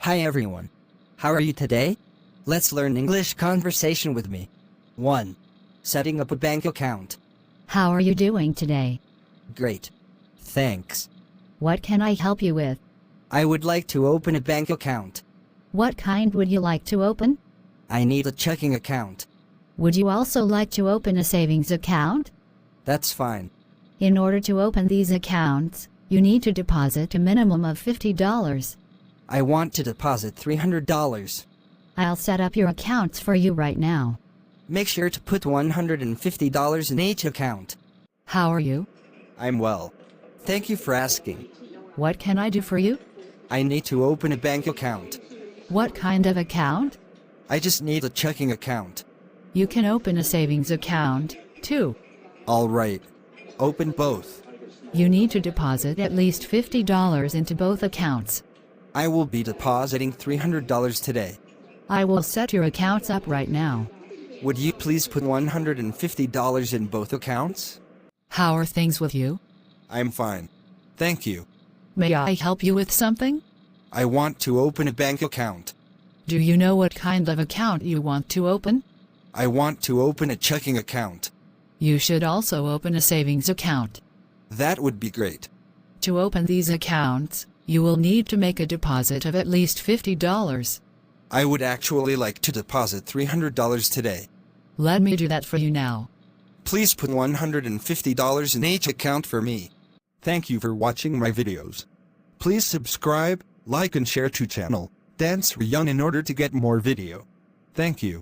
Hi everyone. How are you today? Let's learn English conversation with me. 1. Setting up a bank account. How are you doing today? Great. Thanks. What can I help you with? I would like to open a bank account. What kind would you like to open? I need a checking account. Would you also like to open a savings account? That's fine. In order to open these accounts, you need to deposit a minimum of $50. I want to deposit $300. I'll set up your accounts for you right now. Make sure to put $150 in each account. How are you? I'm well. Thank you for asking. What can I do for you? I need to open a bank account. What kind of account? I just need a checking account. You can open a savings account, too. All right. Open both. You need to deposit at least $50 into both accounts. I will be depositing $300 today. I will set your accounts up right now. Would you please put $150 in both accounts? How are things with you? I'm fine. Thank you. May I help you with something? I want to open a bank account. Do you know what kind of account you want to open? I want to open a checking account. You should also open a savings account. That would be great. To open these accounts, you will need to make a deposit of at least $50. I would actually like to deposit $300 today. Let me do that for you now. Please put $150 in each account for me. Thank you for watching my videos. Please subscribe, like and share to channel Dan Sreyoun in order to get more video. Thank you.